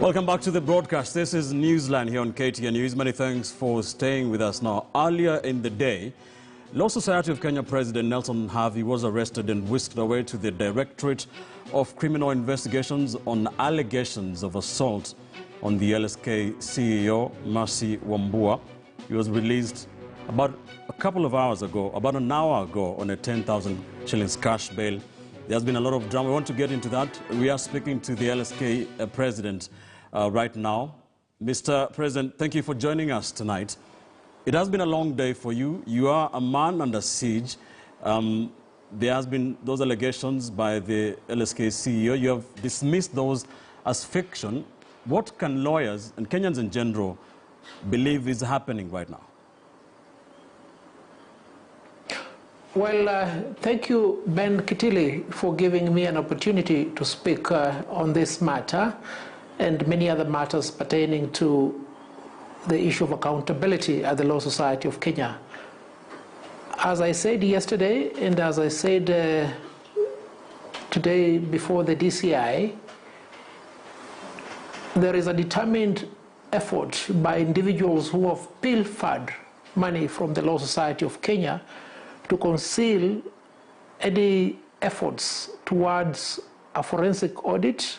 Welcome back to the broadcast. This is Newsline here on KTN News. Many thanks for staying with us. Now, earlier in the day, Law Society of Kenya President Nelson Havi was arrested and whisked away to the Directorate of Criminal Investigations on allegations of assault on the LSK CEO, Mercy Wambua. He was released about a couple of hours ago, about an hour ago, on a 10,000 shillings cash bail. There's been a lot of drama. We want to get into that. We are speaking to the LSK President right now. Mr. President, thank you for joining us tonight. It has been a long day for you. You are a man under siege. There has been those allegations by the LSK CEO. You have dismissed those as fiction. What can lawyers and Kenyans in general believe is happening right now? Well, thank you, Ben Kitili, for giving me an opportunity to speak on this matter and many other matters pertaining to the issue of accountability at the Law Society of Kenya. As I said yesterday, and as I said today before the DCI, there is a determined effort by individuals who have pilfered money from the Law Society of Kenya to conceal any efforts towards a forensic audit,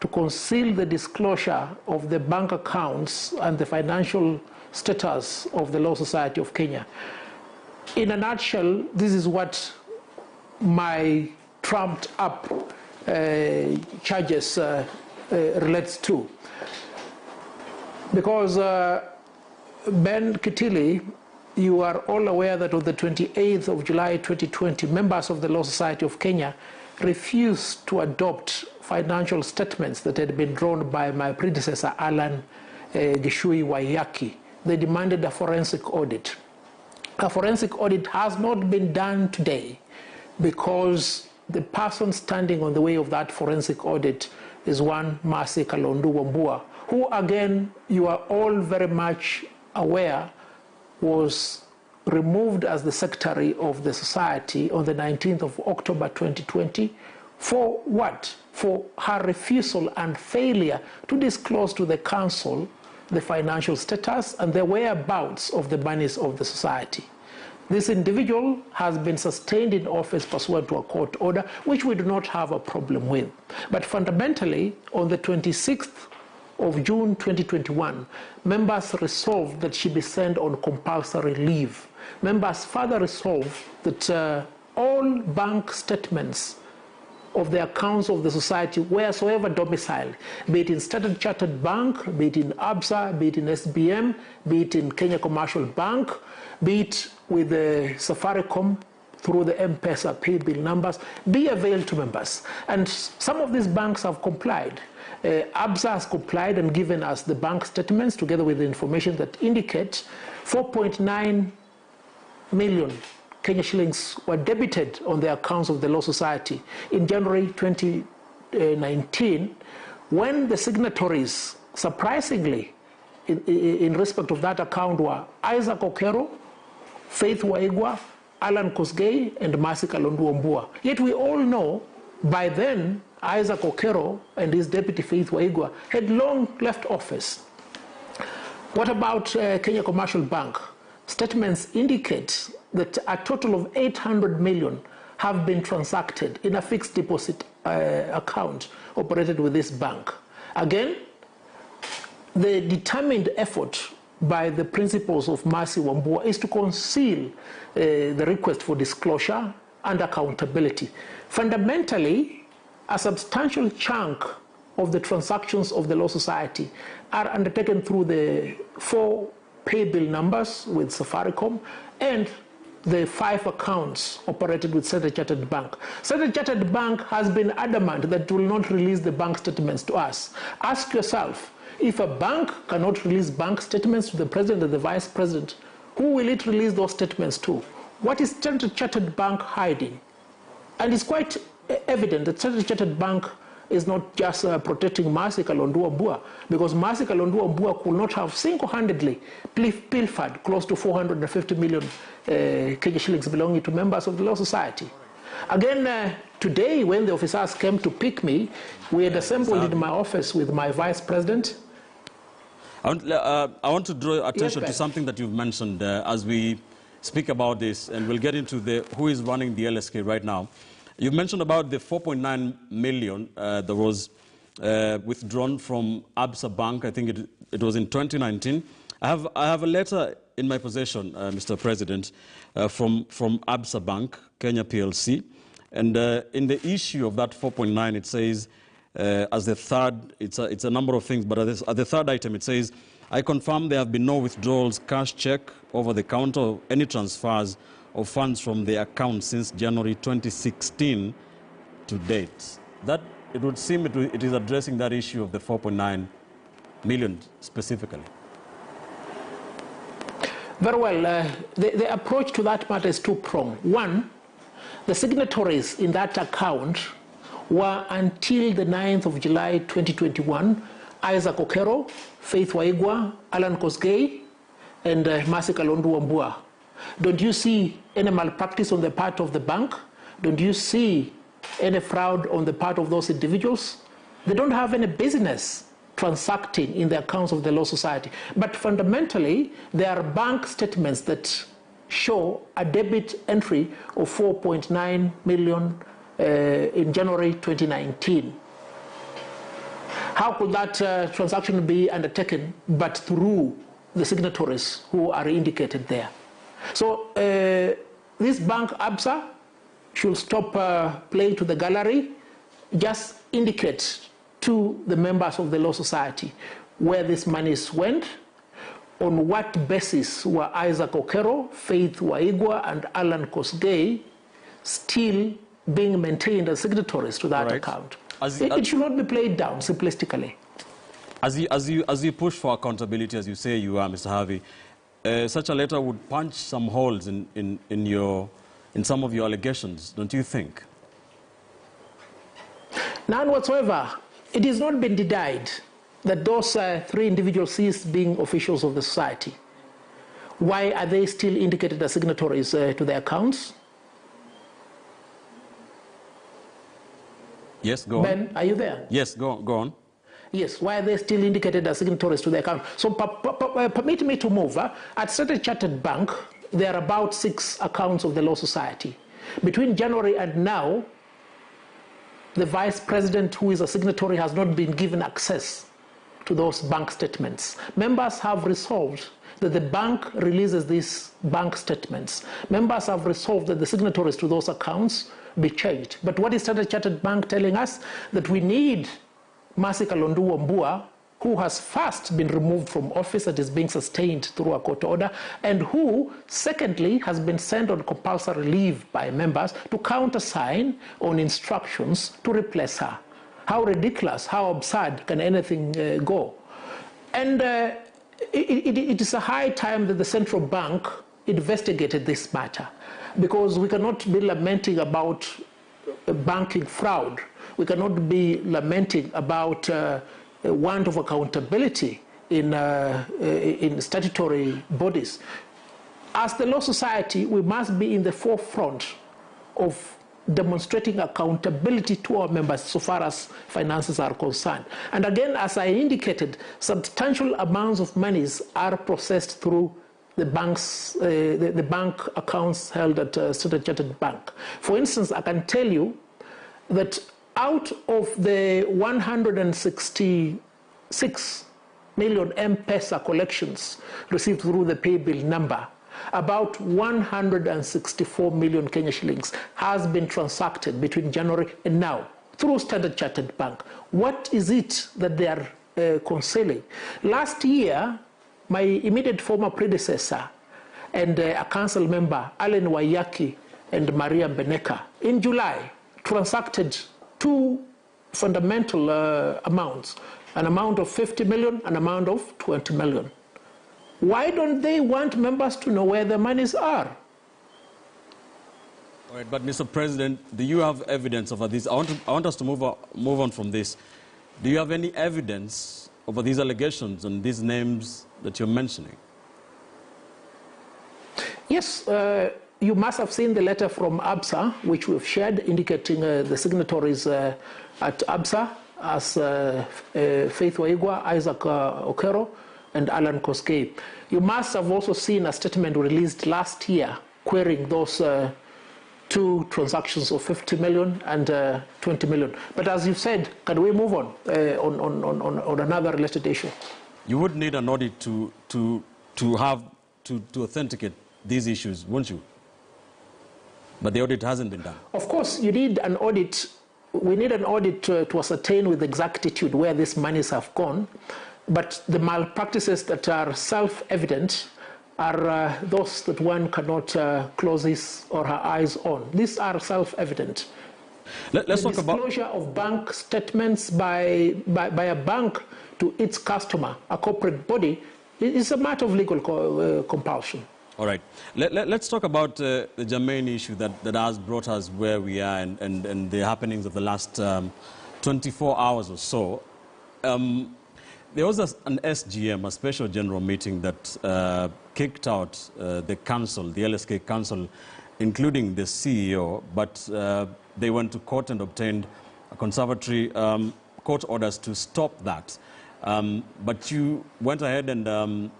to conceal the disclosure of the bank accounts and the financial status of the Law Society of Kenya. In a nutshell, this is what my trumped up charges relates to. Because Ben Kitili, you are all aware that on the 28th of July 2020, members of the Law Society of Kenya refused to adopt financial statements that had been drawn by my predecessor, Alan Gishui Waiyaki. They demanded a forensic audit. A forensic audit has not been done today because the person standing on the way of that forensic audit is one Mercy Wambua, who, again, you are all very much aware, was removed as the secretary of the society on the 19th of October 2020 for what? For her refusal and failure to disclose to the council the financial status and the whereabouts of the monies of the society. This individual has been sustained in office pursuant to a court order, which we do not have a problem with. But fundamentally, on the 26th of June 2021, members resolved that she be sent on compulsory leave. Members further resolved that all bank statements of the accounts of the society, wheresoever domiciled, be it in Standard Chartered Bank, be it in ABSA, be it in SBM, be it in Kenya Commercial Bank, be it with the Safaricom through the M-Pesa pay bill numbers, be availed to members. And some of these banks have complied. ABSA has complied and given us the bank statements together with the information that indicate 4.9 million Kenya shillings were debited on the accounts of the Law Society in January 2019, when the signatories, surprisingly, in respect of that account were Isaac Okero, Faith Waigwa, Alan Kosgei, and Mercy Wambua. Yet we all know by then Isaac Okero and his deputy Faith Waigwa had long left office. What about Kenya Commercial Bank? Statements indicate that a total of 800 million have been transacted in a fixed deposit account operated with this bank. Again, the determined effort by the principals of Mercy Wambua is to conceal the request for disclosure and accountability. Fundamentally, a substantial chunk of the transactions of the Law Society are undertaken through the 4 pay bill numbers with Safaricom and the 5 accounts operated with Standard Chartered Bank. Standard Chartered Bank has been adamant that it will not release the bank statements to us. Ask yourself, if a bank cannot release bank statements to the president and the vice president, who will it release those statements to? What is Standard Chartered Bank hiding? And it's quite evident that Standard Chartered Bank is not just protecting Mercy Wambua, because Mercy Wambua could not have single-handedly pilfered close to 450 million Kenya shillings belonging to members of the Law Society. Again, Today, when the officers came to pick me, we had assembled in my office with my vice president. I want to draw attention to something that you've mentioned as we speak about this, and we'll get into who is running the LSK right now. You mentioned about the 4.9 million that was withdrawn from Absa Bank. I think it was in 2019. I have a letter in my possession, Mr. President, from Absa Bank, Kenya PLC. And in the issue of that 4.9, it says, as the third, it's a number of things, but at the third item, it says, I confirm there have been no withdrawals, cash check, over the counter, or any transfers of funds from the account since January 2016 to date. That, it would seem it is addressing that issue of the 4.9 million specifically. Very well. The approach to that matter is two-pronged. One, the signatories in that account were, until the 9th of July 2021, Isaac Okero, Faith Waigwa, Alan Kosgei, and Mercy Kalondu Wambua. Don't you see any malpractice on the part of the bank? Don't you see any fraud on the part of those individuals? They don't have any business transacting in the accounts of the Law Society. But fundamentally, there are bank statements that show a debit entry of 4.9 million in January 2019. How could that transaction be undertaken but through the signatories who are indicated there? So this bank, Absa, should stop playing to the gallery, just indicate to the members of the Law Society where these monies went, on what basis were Isaac Okero, Faith Waigwa, and Alan Kosgei still being maintained as signatories to that account. It should not be played down simplistically. As you push for accountability, as you say you are, Mr. Havi, such a letter would punch some holes in some of your allegations, don't you think? None whatsoever. It has not been denied that those three individuals ceased being officials of the society. Why are they still indicated as signatories to their accounts? Yes, go on. Ben, are you there? Yes, go on. Yes, why are they still indicated as signatories to their account? So permit me to move. At Standard Chartered Bank, there are about 6 accounts of the Law Society. Between January and now, the vice president, who is a signatory, has not been given access to those bank statements. Members have resolved that the bank releases these bank statements. Members have resolved that the signatories to those accounts be changed. But what is Standard Chartered Bank telling us? That we need Mercy Kalondu Wambua, who has first been removed from office and is being sustained through a court order, and who, secondly, has been sent on compulsory leave by members to countersign on instructions to replace her. How ridiculous, how absurd can anything go? And it is a high time that the central bank investigated this matter, because we cannot be lamenting about banking fraud. We cannot be lamenting about want of accountability in statutory bodies. As the Law Society, we must be in the forefront of demonstrating accountability to our members so far as finances are concerned. And again, as I indicated, substantial amounts of monies are processed through the banks, the bank accounts held at Standard Chartered Bank. For instance, I can tell you that out of the 166 million M-Pesa collections received through the pay bill number, about 164 million Kenya shillings has been transacted between January and now through Standard Chartered Bank. What is it that they are concealing? Last year, my immediate former predecessor and a council member, Allen Wayaki and Maria Beneka, in July, transacted 2 fundamental amounts, an amount of 50 million, an amount of 20 million. Why don't they want members to know where the monies are? All right, but Mr. President, do you have evidence over this? I want us to move on from this. Do you have any evidence over these allegations and these names that you're mentioning? Yes, you must have seen the letter from ABSA, which we've shared, indicating the signatories at ABSA as Faith Waigwa, Isaac Okero, and Alan Koskei. You must have also seen a statement released last year querying those two transactions of 50 million and 20 million. But as you said, can we move on another related issue? You would need an audit to authenticate these issues, won't you? But the audit hasn't been done. Of course, you need an audit. We need an audit to ascertain with exactitude where these monies have gone. But the malpractices that are self-evident are those that one cannot close his or her eyes on. These are self-evident. Let's talk about disclosure of bank statements by a bank to its customer, a corporate body, is a matter of legal compulsion. All right. Let's talk about the germane issue that has brought us where we are and the happenings of the last 24 hours or so. There was an SGM, a special general meeting that kicked out the council, the LSK council, including the CEO, but they went to court and obtained a conservatory court orders to stop that. But you went ahead and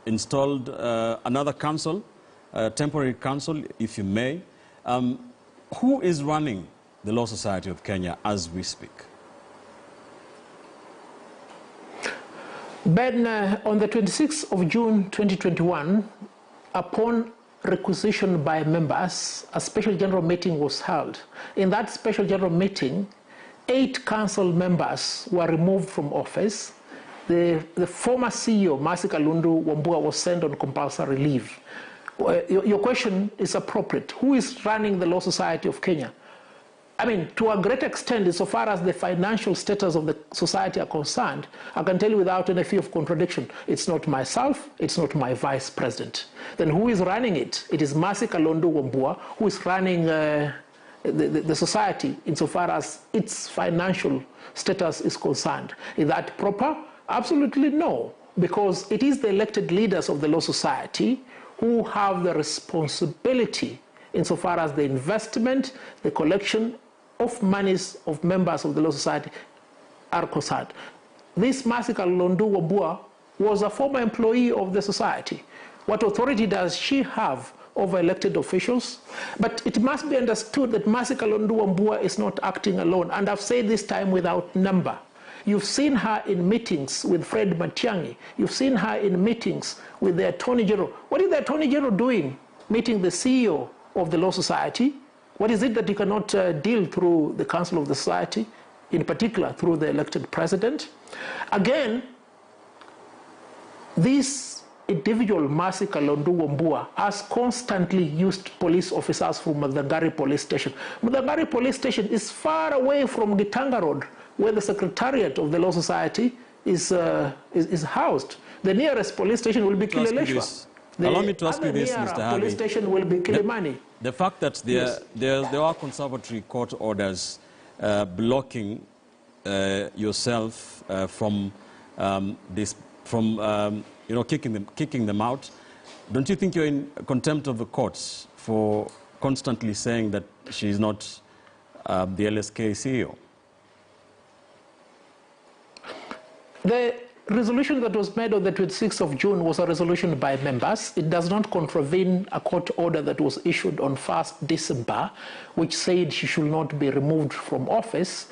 installed another council, temporary council, if you may. Who is running the Law Society of Kenya as we speak? Ben, on the 26th of June 2021, upon requisition by members, a special general meeting was held. In that special general meeting, 8 council members were removed from office. The former CEO, Mercy Kalundu Wambua, was sent on compulsory leave. Your question is appropriate. Who is running the Law Society of Kenya? I mean, to a great extent, insofar as the financial status of the society are concerned, I can tell you without any fear of contradiction, it's not myself, it's not my vice president. Then who is running it? It is Mercy Kalundu Wambua, who is running the society insofar as its financial status is concerned. Is that proper? Absolutely no, because it is the elected leaders of the Law Society who have the responsibility insofar as the investment, the collection of monies of members of the Law Society are concerned. This Mercy Kalundu Wambua was a former employee of the society. What authority does she have over elected officials? But it must be understood that Mercy Kalundu Wambua is not acting alone, and I've said this time without number. You've seen her in meetings with Fred Matiang'i. You've seen her in meetings with the Attorney General. What is the Attorney General doing? Meeting the CEO of the Law Society. What is it that you cannot deal through the Council of the Society, in particular through the elected president? Again, this individual, Mercy Kalundu Wambua, has constantly used police officers from Mudhangari Police Station. Mudhangari Police Station is far away from Gitanga Road, where the Secretariat of the Law Society is housed. The nearest police station will be Kileleshwa. Allow me to ask you this, Mr. Havi. Police station will be Kilimani. The fact that there are conservatory court orders blocking yourself from kicking them out, don't you think you're in contempt of the courts for constantly saying that she's not the LSK CEO? The resolution that was made on the 26th of June was a resolution by members. It does not contravene a court order that was issued on 1st December, which said she should not be removed from office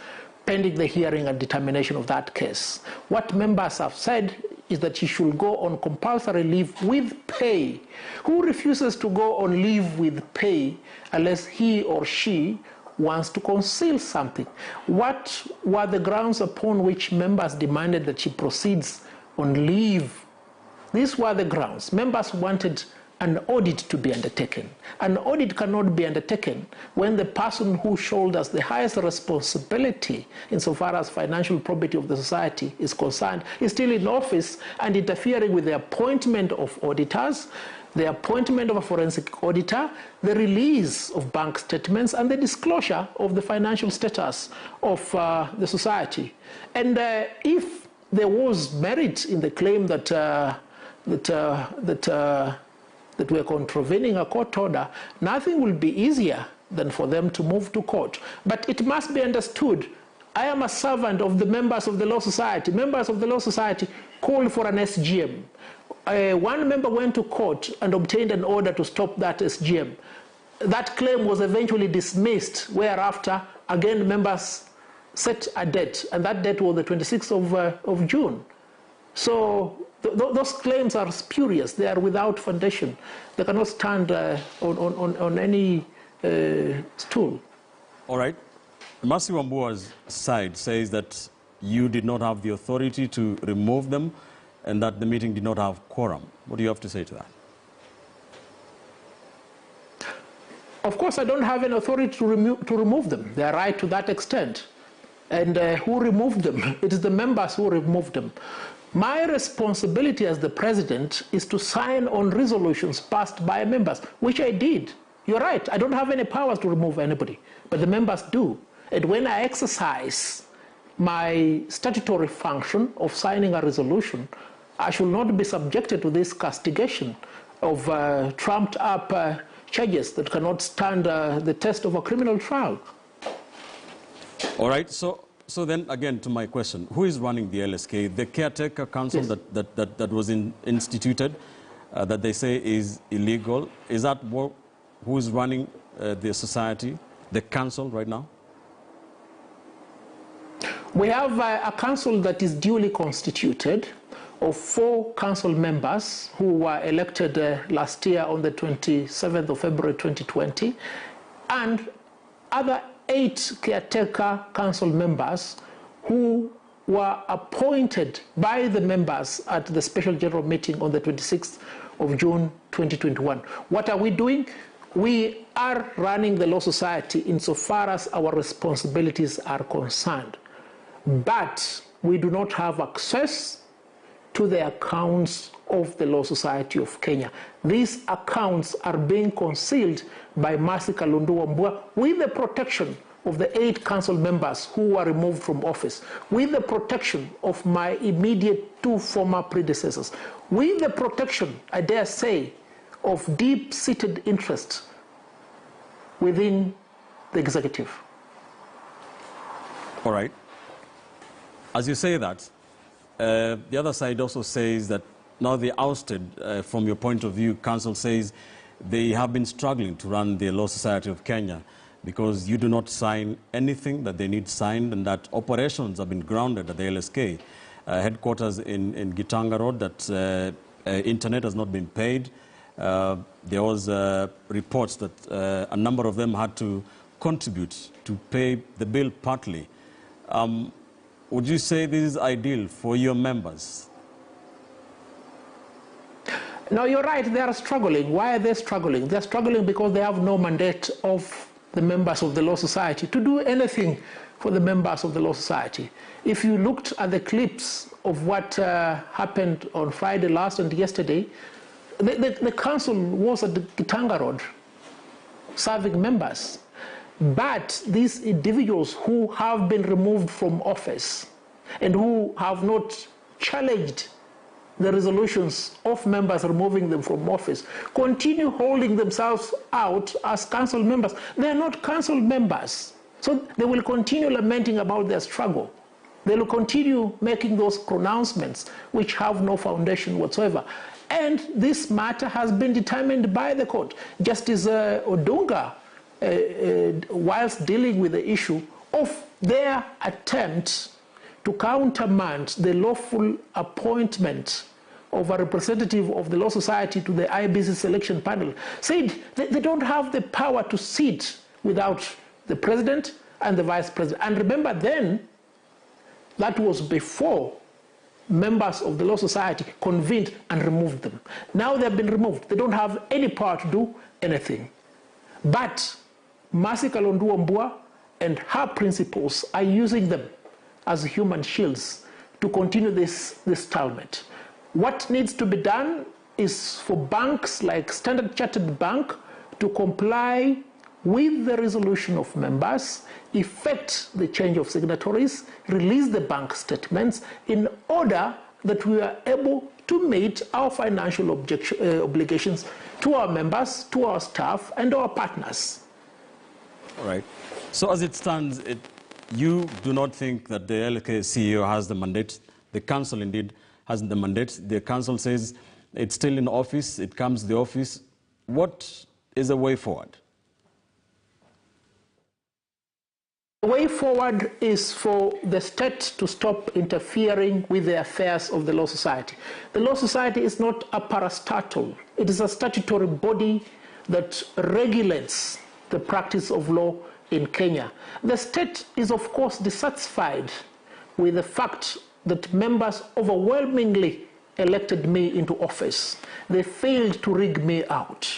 pending the hearing and determination of that case. What members have said is that she should go on compulsory leave with pay. Who refuses to go on leave with pay unless he or she wants to conceal something? What were the grounds upon which members demanded that she proceeds on leave? These were the grounds. Members wanted an audit to be undertaken. An audit cannot be undertaken when the person who shoulders the highest responsibility insofar as financial probity of the society is concerned is still in office and interfering with the appointment of auditors, the appointment of a forensic auditor, the release of bank statements, and the disclosure of the financial status of the society. And if there was merit in the claim that that we are contravening a court order, nothing will be easier than for them to move to court. But it must be understood, I am a servant of the members of the Law Society. Members of the Law Society called for an SGM. One member went to court and obtained an order to stop that SGM. That claim was eventually dismissed, whereafter, again, members set a date, and that date was the 26th of June. So those claims are spurious. They are without foundation. They cannot stand on any stool. All right. Mercy Wambua's side says that you did not have the authority to remove them and that the meeting did not have quorum. What do you have to say to that? Of course, I don't have an authority to remove them. They are right to that extent. And who removed them? It is the members who removed them. My responsibility as the president is to sign on resolutions passed by members, which I did. You're right, I don't have any powers to remove anybody, but the members do. And when I exercise my statutory function of signing a resolution, I should not be subjected to this castigation of trumped up charges that cannot stand the test of a criminal trial. All right, so then again to my question, who is running the LSK? The caretaker council Yes. that was instituted, that they say is illegal. Is that who is running the society, the council right now? We have a council that is duly constituted of 4 council members who were elected last year on the 27th of February 2020, and other 8 caretaker council members who were appointed by the members at the special general meeting on the 26th of June 2021. What are we doing? We are running the Law Society insofar as our responsibilities are concerned. But we do not have access to the accounts of the Law Society of Kenya. These accounts are being concealed by Mercy Wambua with the protection of the 8 council members who were removed from office, with the protection of my immediate 2 former predecessors, with the protection, I dare say, of deep-seated interest within the executive. All right. As you say that, the other side also says that now they ousted, from your point of view, council says they have been struggling to run the Law Society of Kenya because you do not sign anything that they need signed, and that operations have been grounded at the LSK headquarters in Gitanga Road, that internet has not been paid. There was reports that a number of them had to contribute to pay the bill partly. Would you say this is ideal for your members? No, you're right, they are struggling. Why are they struggling? They're struggling because they have no mandate of the members of the Law Society to do anything for the members of the Law Society. If you looked at the clips of what happened on Friday last and yesterday, the council was at the Gitanga Road serving members. But these individuals who have been removed from office and who have not challenged the resolutions of members removing them from office continue holding themselves out as council members. They are not council members. So they will continue lamenting about their struggle. They will continue making those pronouncements which have no foundation whatsoever. And this matter has been determined by the court. Justice Odunga, whilst dealing with the issue of their attempt to countermand the lawful appointment of a representative of the Law Society to the IBC selection panel, said they don't have the power to sit without the president and the vice president. And remember then, that was before members of the Law Society convened and removed them. Now they've been removed. They don't have any power to do anything. But Mercy Wambua and her principals are using them as human shields to continue this stalemate. What needs to be done is for banks like Standard Chartered Bank to comply with the resolution of members, effect the change of signatories, release the bank statements in order that we are able to meet our financial obligations to our members, to our staff, and our partners. All right. So as it stands, you do not think that the LSK CEO has the mandate? The council indeed has the mandate. The council says it's still in office, it comes to the office. What is the way forward? The way forward is for the state to stop interfering with the affairs of the Law Society. The Law Society is not a parastatal. It is a statutory body that regulates the practice of law in Kenya. The state is, of course, dissatisfied with the fact that members overwhelmingly elected me into office. They failed to rig me out.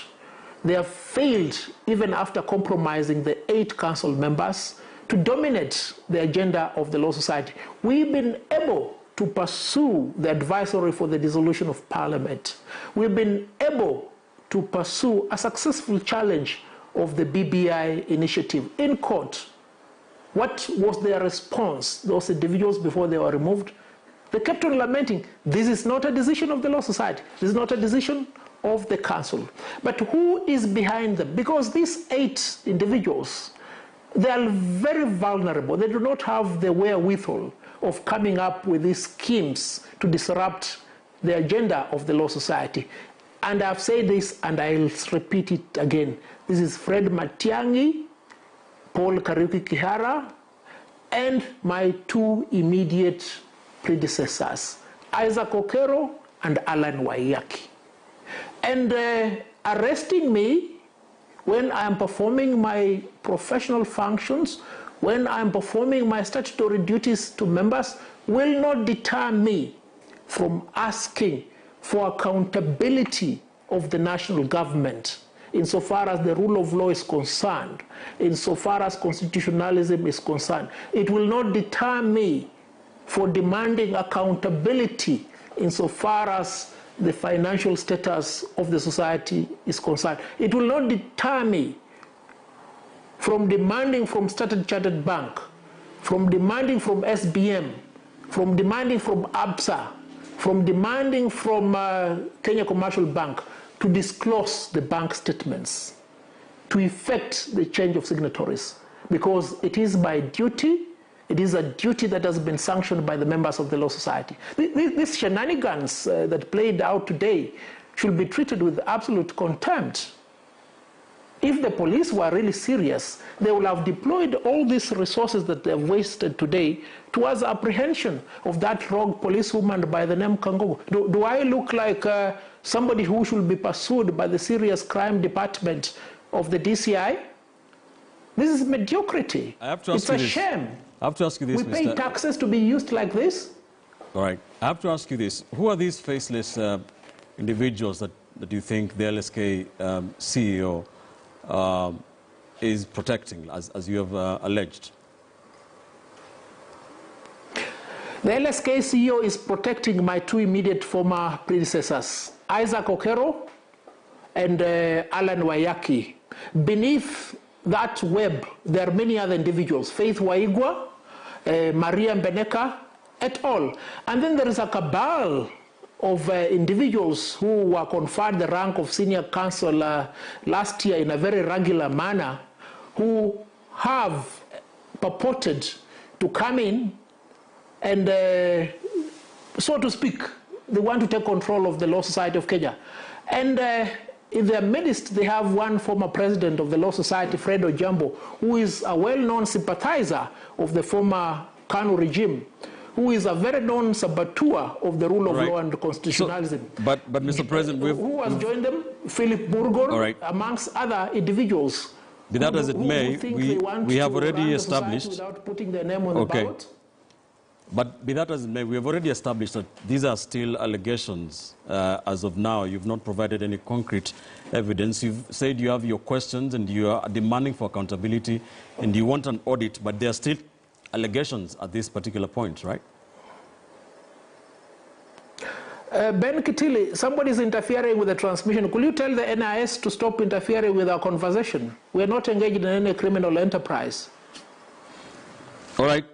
They have failed, even after compromising the 8 council members, to dominate the agenda of the Law Society. We've been able to pursue the advisory for the dissolution of Parliament. We've been able to pursue a successful challenge of the BBI initiative in court. What was their response, those individuals, before they were removed? They kept on lamenting, this is not a decision of the Law Society, this is not a decision of the council. But who is behind them? Because these 8 individuals, they are very vulnerable. They do not have the wherewithal of coming up with these schemes to disrupt the agenda of the Law Society. And I've said this, and I'll repeat it again. This is Fred Matiang'i, Paul Kariuki Kihara, and my 2 immediate predecessors, Isaac Okero and Alan Waiyaki. And arresting me when I am performing my professional functions, when I am performing my statutory duties to members, will not deter me from asking for accountability of the national government insofar as the rule of law is concerned, insofar as constitutionalism is concerned. It will not deter me for demanding accountability insofar as the financial status of the society is concerned. It will not deter me from demanding from Standard Chartered Bank, from demanding from SBM, from demanding from ABSA, from demanding from Kenya Commercial Bank to disclose the bank statements, to effect the change of signatories, because it is my duty. It is a duty that has been sanctioned by the members of the Law Society. These shenanigans that played out today should be treated with absolute contempt. If the police were really serious, they would have deployed all these resources that they have wasted today towards apprehension of that rogue policewoman by the name Kangogo. Do I look like somebody who should be pursued by the serious crime department of the DCI? This is mediocrity. It's a shame. I have to ask you this, We pay taxes to be used like this? All right. I have to ask you this. Who are these faceless individuals that you think the LSK CEO is protecting, as you have alleged? The LSK CEO is protecting my 2 immediate former predecessors, Isaac Okero and Alan Waiyaki. Beneath that web, there are many other individuals, Faith Waigwa, Maria Mbeneka, et al. And then there is a cabal of individuals who were conferred the rank of senior counsel last year in a very regular manner, who have purported to come in and, so to speak, they want to take control of the Law Society of Kenya. And in their midst, they have one former president of the Law Society, Fred Ojambo, who is a well-known sympathizer of the former KANU regime, who is a very known saboteur of the rule of law and constitutionalism. So, but Mr. President, who has joined them? Philip Burgor, amongst other individuals. Be that as it may, we have already established, without putting their name on the ballot. But be that as it may, we have already established that these are still allegations as of now. You've not provided any concrete evidence. You've said you have your questions and you are demanding for accountability and you want an audit, but there are still allegations at this particular point, right? Ben Kitili, somebody is interfering with the transmission. Could you tell the NIS to stop interfering with our conversation? We are not engaged in any criminal enterprise. All right.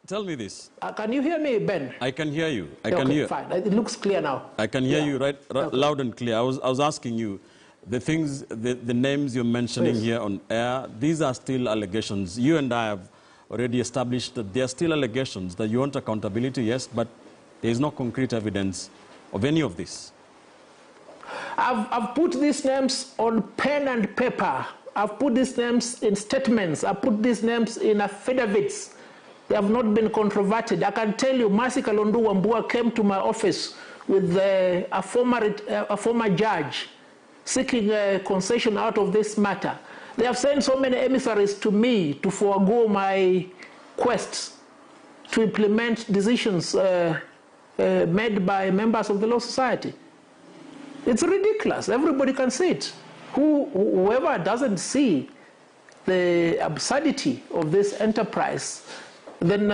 tell me this. Can you hear me, Ben? I can hear you. I okay, can hear. Fine. It looks clear now. I can hear you Okay. loud and clear. I was asking you, the names you're mentioning here on air, these are still allegations. You and I have already established that they are still allegations, that you want accountability, yes, but there is no concrete evidence of any of this. I've put these names on pen and paper. I've put these names in statements. I've put these names in affidavits. They have not been controverted. I can tell you, Mercy Kalondu Wambua came to my office with a former judge seeking a concession out of this matter. They have sent so many emissaries to me to forego my quests to implement decisions made by members of the Law Society. It's ridiculous. Everybody can see it. Whoever doesn't see the absurdity of this enterprise, then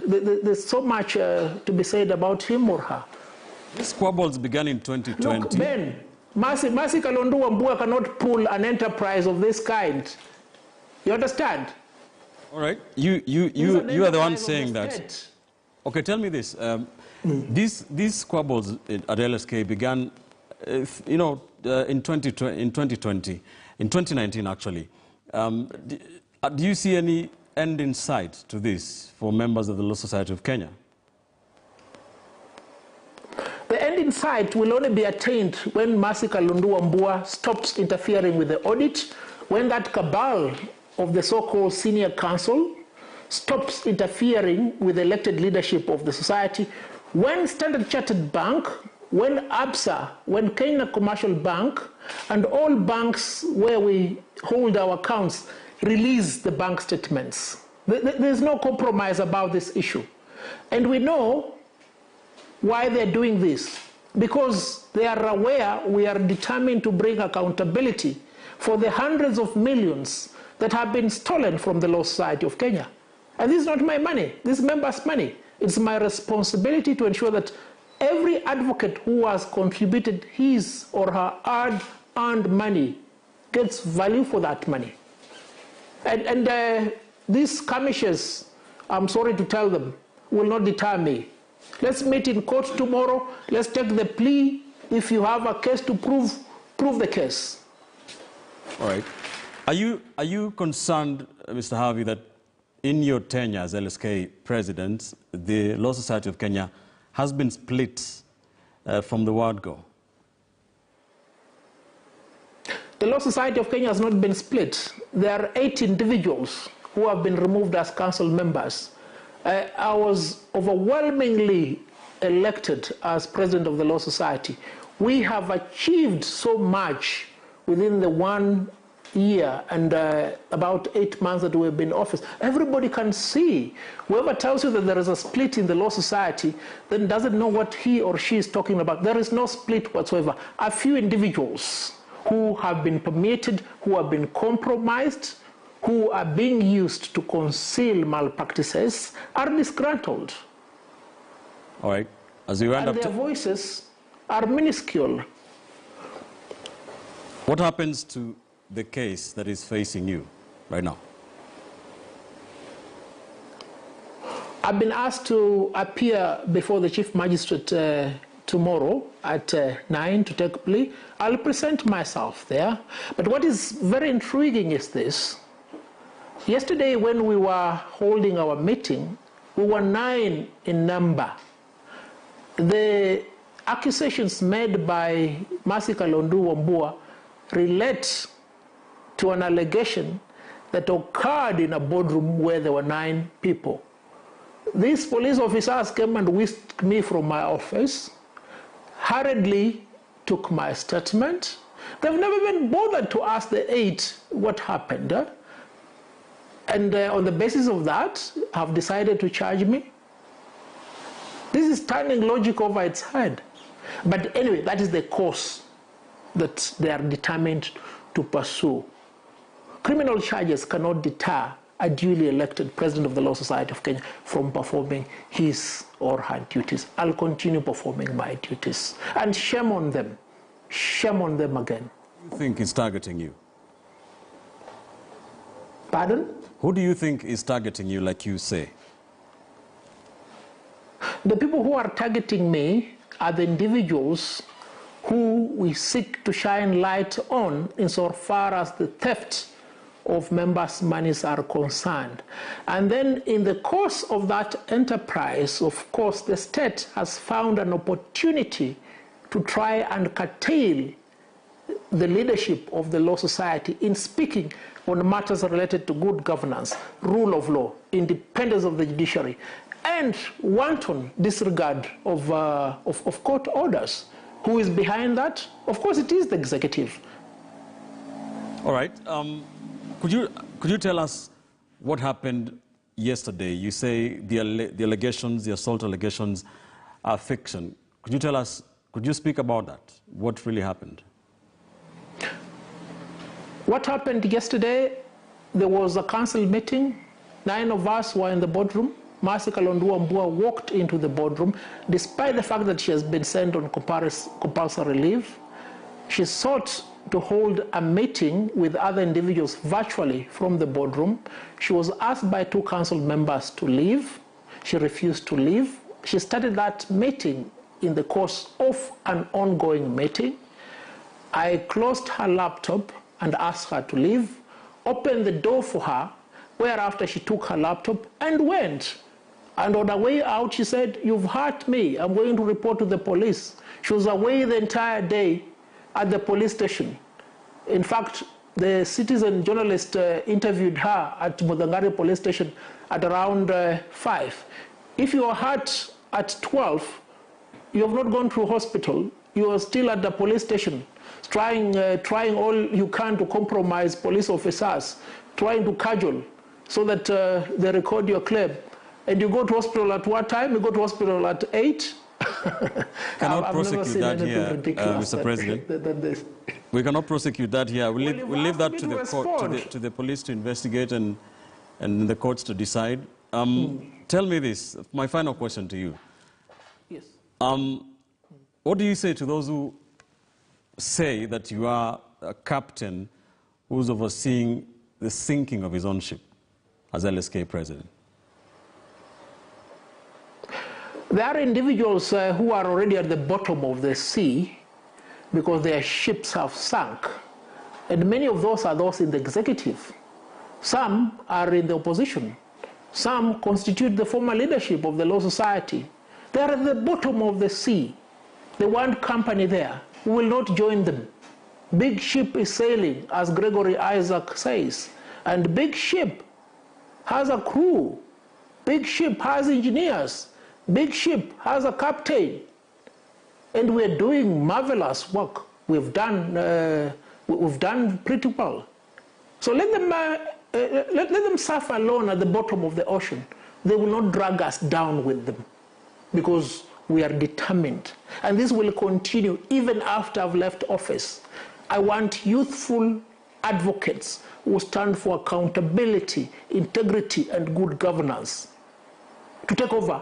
there's so much to be said about him or her. These squabbles began in 2020. Look, Ben, Mercy Kalondu Wambua cannot pull an enterprise of this kind. You understand? All right. You are the one saying that. Okay, tell me this. These squabbles at LSK began, in 2020, in 2019 actually. Do you see any end in sight to this for members of the Law Society of Kenya? The end in sight will only be attained when Mercy Kalondu Wambua stops interfering with the audit, when that cabal of the so-called senior council stops interfering with the elected leadership of the society, when Standard Chartered Bank, when ABSA, when Kenya Commercial Bank, and all banks where we hold our accounts release the bank statements. There's no compromise about this issue. And we know why they're doing this. Because they are aware we are determined to bring accountability for the hundreds of millions that have been stolen from the Law Society of Kenya. And this is not my money, this is members' money. It's my responsibility to ensure that every advocate who has contributed his or her hard-earned money gets value for that money. And these skirmishes, I'm sorry to tell them, will not deter me. Let's meet in court tomorrow. Let's take the plea. If you have a case to prove the case. All right. Are you concerned, Mr. Havi, that in your tenure as LSK President, the Law Society of Kenya has been split from the word go? The Law Society of Kenya has not been split. There are 8 individuals who have been removed as council members. I was overwhelmingly elected as president of the Law Society. We have achieved so much within the 1 year and about 8 months that we've been in office. Everybody can see. Whoever tells you that there is a split in the Law Society then doesn't know what he or she is talking about. There is no split whatsoever. A few individuals who have been permitted, who have been compromised, who are being used to conceal malpractices are disgruntled. All right. As you end and their voices are minuscule. What happens to the case that is facing you right now? I've been asked to appear before the Chief Magistrate tomorrow at 9 to take plea. I'll present myself there. But what is very intriguing is this. Yesterday when we were holding our meeting, we were 9 in number. The accusations made by Mercy Kalondu Wambua relate to an allegation that occurred in a boardroom where there were 9 people. These police officers came and whisked me from my office, hurriedly took my statement. They've never been bothered to ask the 8 what happened. And on the basis of that, have decided to charge me. This is turning logic over its head. But anyway, that is the course that they are determined to pursue. Criminal charges cannot deter a duly elected president of the Law Society of Kenya from performing his or her duties. I'll continue performing my duties. And shame on them. Shame on them again. Who do you think is targeting you? Pardon? Who do you think is targeting you, like you say? The people who are targeting me are the individuals who we seek to shine light on insofar as the theft of members' monies are concerned. And then in the course of that enterprise, of course, the state has found an opportunity to try and curtail the leadership of the law society in speaking on matters related to good governance, rule of law, independence of the judiciary, and wanton disregard of court orders. Who is behind that? Of course, it is the executive. All right. Could you tell us what happened yesterday? You say the allegations, the assault allegations, are fiction. Could you tell us? Could you speak about that? What really happened? What happened yesterday? There was a council meeting. 9 of us were in the boardroom. Mercy Kalondu-Wambua walked into the boardroom, despite the fact that she has been sent on compulsory leave. She sought to hold a meeting with other individuals virtually from the boardroom. She was asked by 2 council members to leave. She refused to leave. She started that meeting in the course of an ongoing meeting. I closed her laptop and asked her to leave, opened the door for her, whereafter she took her laptop and went. And on her way out, she said, "You've hurt me. I'm going to report to the police." She was away the entire day at the police station. In fact, the citizen journalist interviewed her at Mudangari police station at around 5. If you are hurt at 12, you have not gone to hospital. You are still at the police station, trying all you can to compromise police officers, trying to cajole so that they record your claim. And you go to hospital at what time? You go to hospital at 8? Cannot prosecute that here, Mr. President. We cannot prosecute that here. We'll leave that to the court, to the police to investigate and the courts to decide. Tell me this, my final question to you. Yes. What do you say to those who say that you are a captain who's overseeing the sinking of his own ship as LSK president? There are individuals who are already at the bottom of the sea because their ships have sunk. And many of those are those in the executive. Some are in the opposition. Some constitute the former leadership of the law society. They are at the bottom of the sea. They want company there. We will not join them. Big ship is sailing, as Gregory Isaac says. And big ship has a crew. Big ship has engineers. Big ship has a captain. And we're doing marvelous work. We've done pretty well. So let them suffer alone at the bottom of the ocean. They will not drag us down with them because we are determined. And this will continue even after I've left office. I want youthful advocates who stand for accountability, integrity, and good governance to take over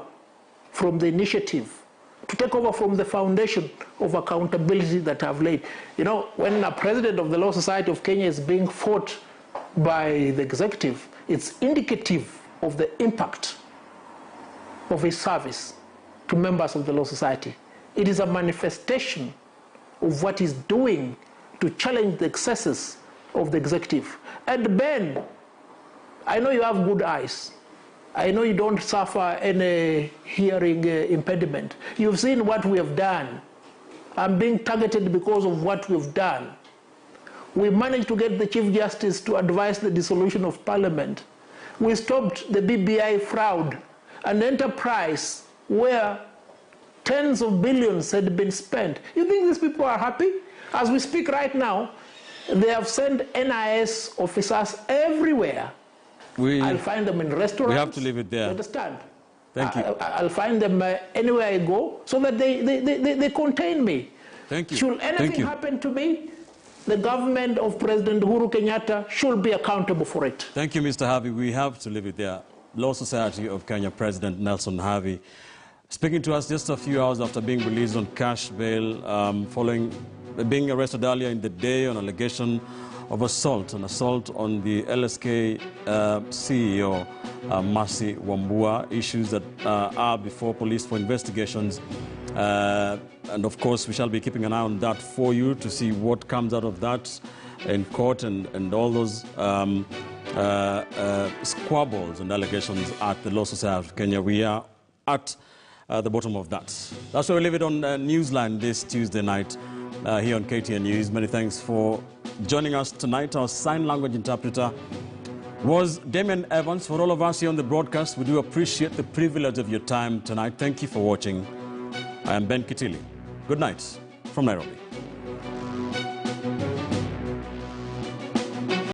from the initiative, to take over from the foundation of accountability that I've laid. You know, when a president of the Law Society of Kenya is being fought by the executive, it's indicative of the impact of his service to members of the Law Society. It is a manifestation of what he's doing to challenge the excesses of the executive. And Ben, I know you have good eyes. I know you don't suffer any hearing impediment. You've seen what we have done. I'm being targeted because of what we've done. We managed to get the Chief Justice to advise the dissolution of Parliament. We stopped the BBI fraud, an enterprise where tens of billions had been spent. You think these people are happy? As we speak right now, they have sent NIS officers everywhere. I'll find them in restaurants. We have to leave it there. You understand? Thank you. I'll find them anywhere I go so that they contain me. Thank you. Should anything happen to me, the government of President Uhuru Kenyatta should be accountable for it. Thank you, Mr. Havi. We have to leave it there. Law Society of Kenya President Nelson Havi speaking to us just a few hours after being released on cash bail following being arrested earlier in the day on allegation of assault on the LSK CEO, Mercy Wambua, issues that are before police for investigations. And of course, we shall be keeping an eye on that for you to see what comes out of that in court and all those squabbles and allegations at the Law Society of Kenya. We are at the bottom of that. That's why we leave it on Newsline this Tuesday night here on KTN News. Many thanks for joining us tonight. Our sign language interpreter was Damien Evans. For all of us here on the broadcast, we do appreciate the privilege of your time tonight. Thank you for watching. I am Ben Kitili. Good night from Nairobi.